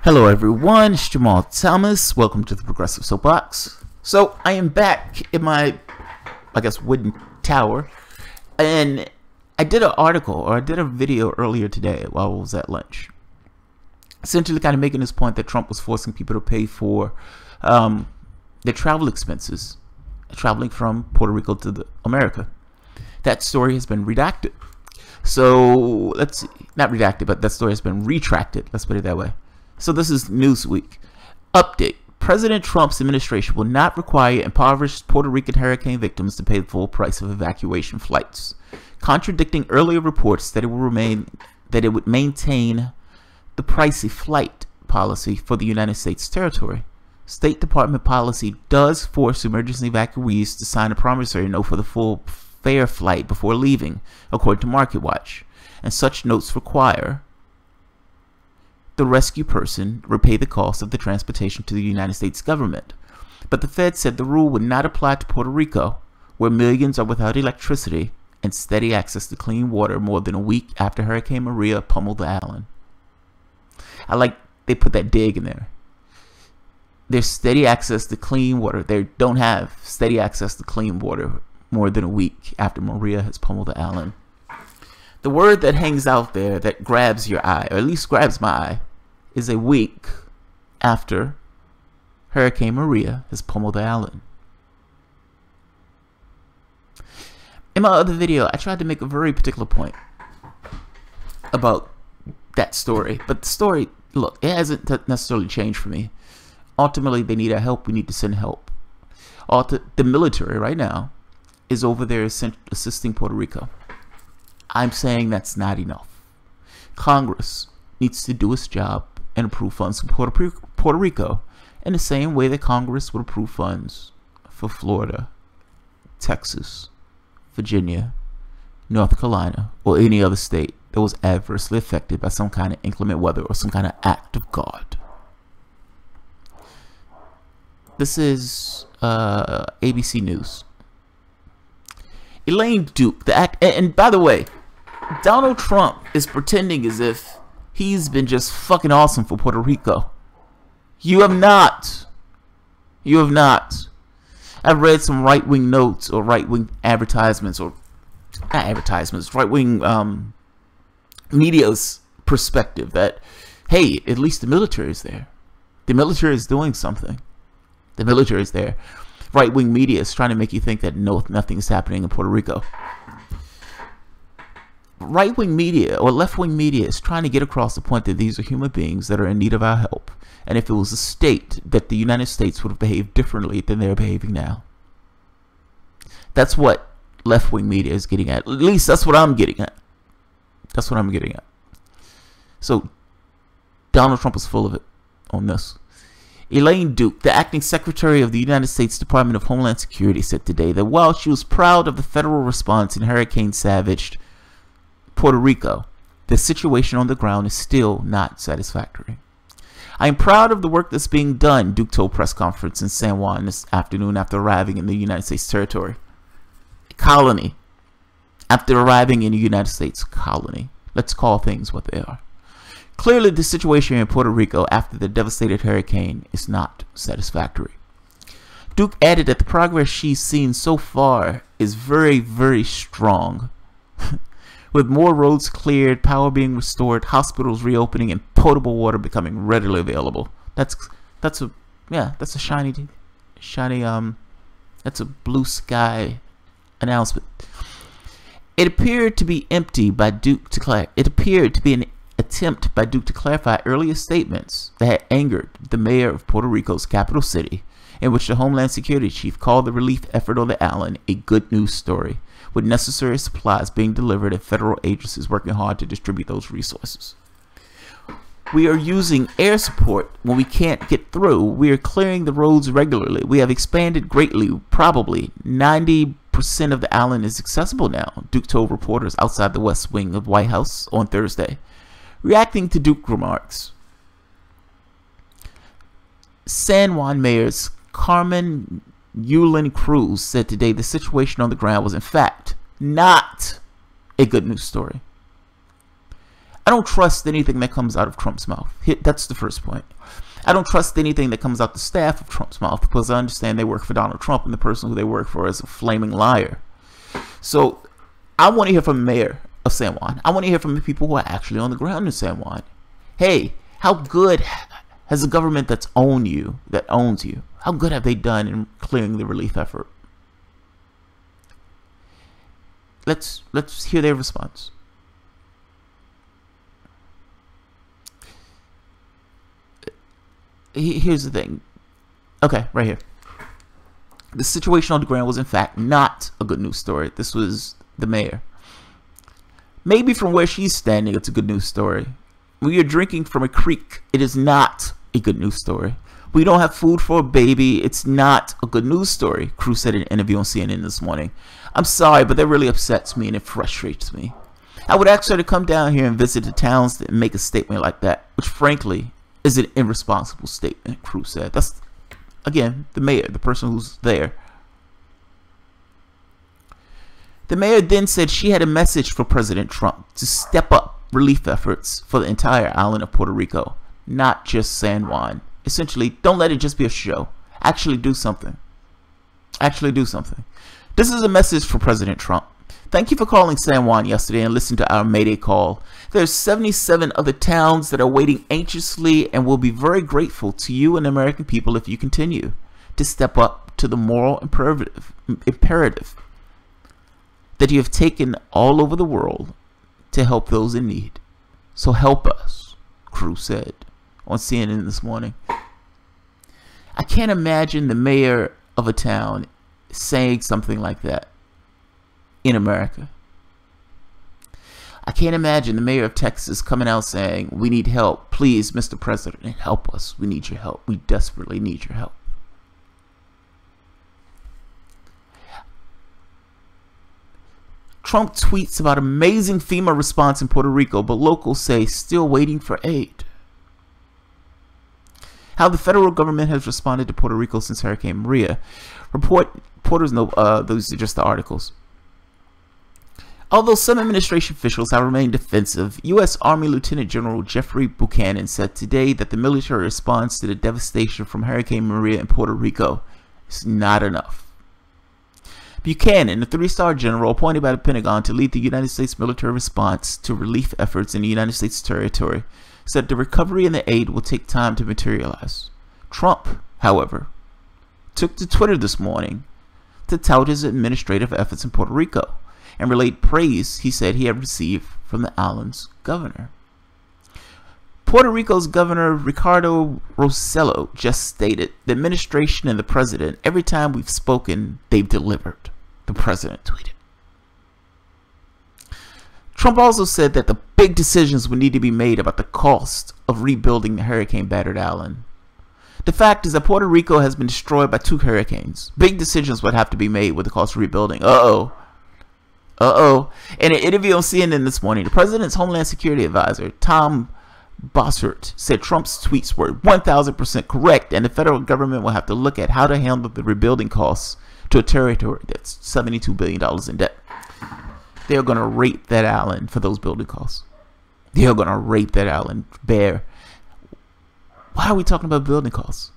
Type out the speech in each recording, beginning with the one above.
Hello everyone, it's Jamal Thomas. Welcome to the Progressive Soapbox. So I am back in my, wooden tower, and I did an article, or I did a video earlier today while I was at lunch, essentially kind of making this point that Trump was forcing people to pay for their travel expenses, traveling from Puerto Rico to America. That story has been redacted. So let's see, not redacted, but that story has been retracted. Let's put it that way. So this is Newsweek. Update. President Trump's administration will not require impoverished Puerto Rican hurricane victims to pay the full price of evacuation flights, contradicting earlier reports that it would maintain the pricey flight policy for the United States territory. State Department policy does force emergency evacuees to sign a promissory note for the full fare flight before leaving, according to MarketWatch, and such notes require the rescue person repay the cost of the transportation to the United States government. But the Fed said the rule would not apply to Puerto Rico, where millions are without electricity and steady access to clean water more than a week after Hurricane Maria pummeled the island. I like they put that dig in there. There's steady access to clean water. They don't have steady access to clean water more than a week after Maria has pummeled the island. The word that hangs out there that grabs your eye, or at least grabs my eye, is a week after Hurricane Maria has pummeled the island. In my other video, I tried to make a very particular point about that story. But the story, look, it hasn't necessarily changed for me. Ultimately, they need our help. We need to send help. The military right now is over there assisting Puerto Rico. I'm saying that's not enough. Congress needs to do its job and approve funds for Puerto Rico in the same way that Congress would approve funds for Florida, Texas, Virginia, North Carolina, or any other state that was adversely affected by some kind of inclement weather or some kind of act of God. This is ABC News. Elaine Duke, and by the way, Donald Trump is pretending as if he's been just fucking awesome for Puerto Rico. You have not. You have not. I've read some right-wing notes or right-wing advertisements, or not advertisements, right-wing media's perspective that, hey, at least the military is there. The military is doing something. The military is there. Right-wing media is trying to make you think that nothing is happening in Puerto Rico. Right-wing media or left-wing media is trying to get across the point that these are human beings that are in need of our help. And if it was a state, that the United States would have behaved differently than they're behaving now. That's what left-wing media is getting at. At least that's what I'm getting at. That's what I'm getting at. So Donald Trump is full of it on this. Elaine Duke, the acting secretary of the United States Department of Homeland Security, said today that while she was proud of the federal response in hurricane-savaged Puerto Rico, the situation on the ground is still not satisfactory. I am proud of the work that's being done, Duke told press conference in San Juan this afternoon after arriving in the United States territory. Colony. After arriving in the United States colony. Let's call things what they are. Clearly, the situation in Puerto Rico after the devastated hurricane is not satisfactory. Duke added that the progress she's seen so far is very, very strong. With more roads cleared, power being restored, hospitals reopening, and potable water becoming readily available. That's a shiny, that's a blue sky announcement. It appeared to be an attempt by Duke to clarify earlier statements that had angered the mayor of Puerto Rico's capital city, in which the Homeland Security chief called the relief effort on the island a good news story, with necessary supplies being delivered and federal agencies working hard to distribute those resources. We are using air support when we can't get through. We are clearing the roads regularly. We have expanded greatly. Probably 90% of the island is accessible now, Duke told reporters outside the West Wing of White House on Thursday. Reacting to Duke remarks, San Juan Mayor's Carmen Yulin Cruz said today the situation on the ground was in fact not a good news story. I don't trust anything that comes out of Trump's mouth. That's the first point. I don't trust anything that comes out the staff of Trump's mouth, because I understand they work for Donald Trump, and the person who they work for is a flaming liar. So I want to hear from the mayor of San Juan. I want to hear from the people who are actually on the ground in San Juan. Hey, how good has the government that owns you, how good have they done in clearing the relief effort? Let's hear their response. Here's the thing. Okay, right here. The situation on the ground was in fact not a good news story. This was the mayor. Maybe from where she's standing, it's a good news story. When you're drinking from a creek, it is not a good news story. We don't have food for a baby. It's not a good news story, Cruz said in an interview on CNN this morning. I'm sorry, but that really upsets me and it frustrates me. I would ask her to come down here and visit the towns and make a statement like that, which frankly is an irresponsible statement, Cruz said. That's, again, the mayor, the person who's there. The mayor then said she had a message for President Trump to step up relief efforts for the entire island of Puerto Rico, not just San Juan. Essentially, don't let it just be a show. Actually do something. Actually do something. This is a message for President Trump. Thank you for calling San Juan yesterday and listening to our Mayday call. There's 77 other towns that are waiting anxiously and will be very grateful to you and the American people if you continue to step up to the moral imperative that you have taken all over the world to help those in need. So help us, Cruz said on CNN this morning. I can't imagine the mayor of a town saying something like that in America. I can't imagine the mayor of Texas coming out saying, we need help. Please, Mr. President, help us. We need your help. We desperately need your help. Trump tweets about amazing FEMA response in Puerto Rico, but locals say still waiting for aid. How the federal government has responded to Puerto Rico since Hurricane Maria. Reporters know those are just the articles. Although some administration officials have remained defensive, U.S. Army Lieutenant General Jeffrey Buchanan said today that the military response to the devastation from Hurricane Maria in Puerto Rico is not enough. Buchanan, a three-star general appointed by the Pentagon to lead the United States military response to relief efforts in the United States territory, said the recovery and the aid will take time to materialize. Trump, however, took to Twitter this morning to tout his administrative efforts in Puerto Rico and relayed praise he said he had received from the island's governor. Puerto Rico's Governor Ricardo Rossello just stated, the administration and the president, every time we've spoken, they've delivered, the president tweeted. Trump also said that the big decisions would need to be made about the cost of rebuilding the hurricane-battered island. The fact is that Puerto Rico has been destroyed by 2 hurricanes. Big decisions would have to be made with the cost of rebuilding. Uh-oh. In an interview on CNN this morning, the president's Homeland Security Advisor, Tom Bossert, said Trump's tweets were 1,000% correct, and the federal government will have to look at how to handle the rebuilding costs to a territory that's $72 billion in debt. They're going to rape that island for those building costs. They're going to rape that island bare. Why are we talking about building costs?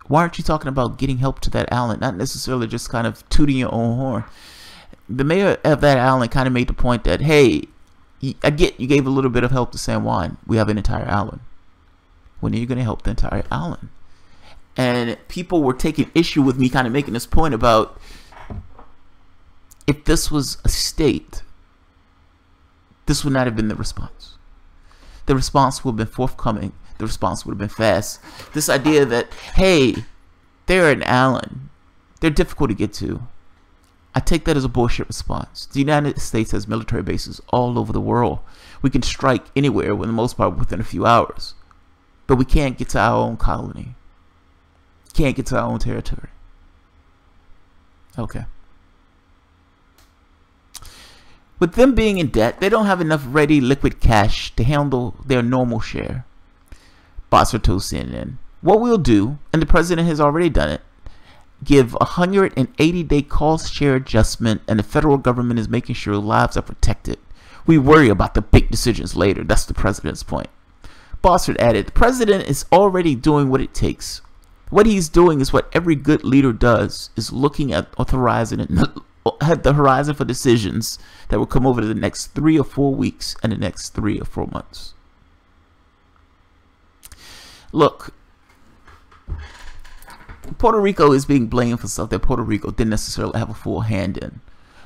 Why aren't you talking about getting help to that island? Not necessarily just kind of tooting your own horn. The mayor of that island kind of made the point that, hey, I get you gave a little bit of help to San Juan. We have an entire island. When are you going to help the entire island? And people were taking issue with me kind of making this point about, if this was a state, this would not have been the response. The response would have been forthcoming. The response would have been fast. This idea that, hey, they're an island. They're difficult to get to. I take that as a bullshit response. The United States has military bases all over the world. We can strike anywhere, for the most part, within a few hours. But we can't get to our own colony. Can't get to our own territory. Okay. With them being in debt, they don't have enough ready liquid cash to handle their normal share. Bosser told CNN, what we'll do, and the president has already done it, give a 180-day cost share adjustment, and the federal government is making sure lives are protected. We worry about the big decisions later. That's the president's point. Bossert added, the president is already doing what it takes. What he's doing is what every good leader does, is looking at the horizon for decisions that will come over the next 3 or 4 weeks and the next 3 or 4 months. Look, Puerto Rico is being blamed for stuff that Puerto Rico didn't necessarily have a full hand in.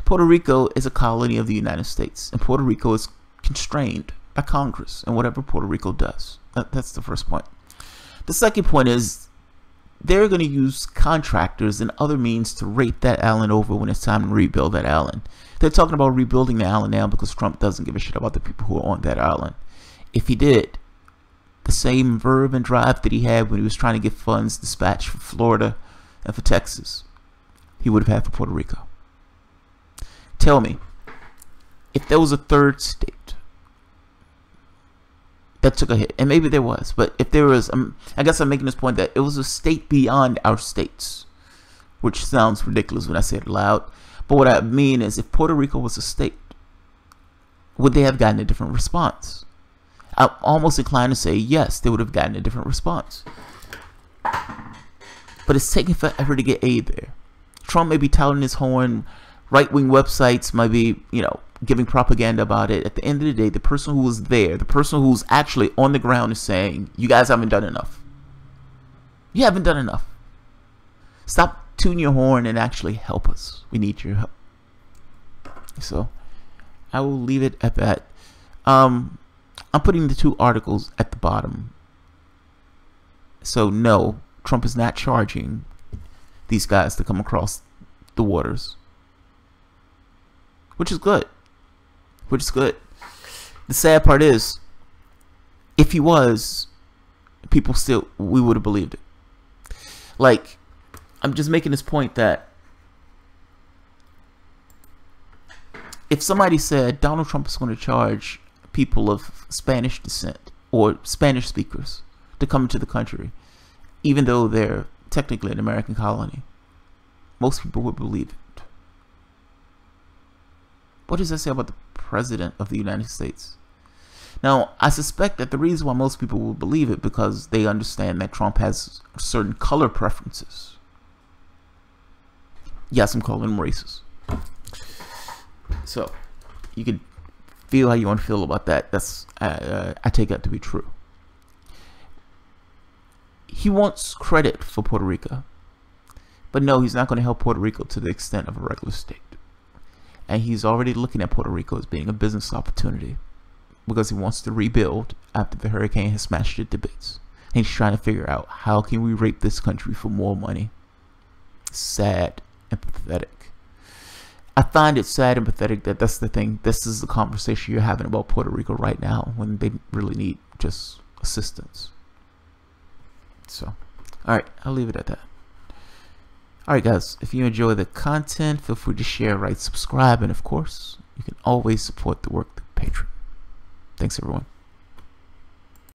Puerto Rico is a colony of the United States, and Puerto Rico is constrained by Congress and whatever Puerto Rico does. That's the first point. The second point is they're going to use contractors and other means to rape that island over when it's time to rebuild that island. They're talking about rebuilding the island now because Trump doesn't give a shit about the people who are on that island. If he did, the same verve and drive that he had when he was trying to get funds dispatched for Florida and for Texas, he would have had for Puerto Rico. Tell me, if there was a third state that took a hit, and maybe there was, but if there was, I guess I'm making this point that it was a state beyond our states, which sounds ridiculous when I say it aloud, but what I mean is if Puerto Rico was a state, would they have gotten a different response? I'm almost inclined to say yes, they would have gotten a different response. But it's taking forever to get aid there. Trump may be touting his horn, right-wing websites might be, giving propaganda about it. At the end of the day, the person who was there, the person who's actually on the ground is saying, you guys haven't done enough. You haven't done enough. Stop tuning your horn and actually help us. We need your help. So, I will leave it at that. I'm putting the 2 articles at the bottom. So, no, Trump is not charging these guys to come across the waters. Which is good. Which is good. The sad part is, if he was, we would have believed it. Like, I'm just making this point that if somebody said Donald Trump is going to charge people of Spanish descent or Spanish speakers to come into the country, even though they're technically an American colony, most people would believe it. What does that say about the President of the United States? Now, I suspect that the reason why most people will believe it because they understand that Trump has certain color preferences. Yes, I'm calling him racist. So, you can feel how you want to feel about that. That's I take that to be true. He wants credit for Puerto Rico. But no, he's not going to help Puerto Rico to the extent of a regular state. And he's already looking at Puerto Rico as being a business opportunity because he wants to rebuild after the hurricane has smashed it to bits. And he's trying to figure out how can we rape this country for more money. Sad and pathetic. I find it sad and pathetic that that's the thing. This is the conversation you're having about Puerto Rico right now when they really need just assistance. So, alright, I'll leave it at that. Alright guys, if you enjoy the content, feel free to share, rate, subscribe, and of course, you can always support the work through Patreon. Thanks everyone.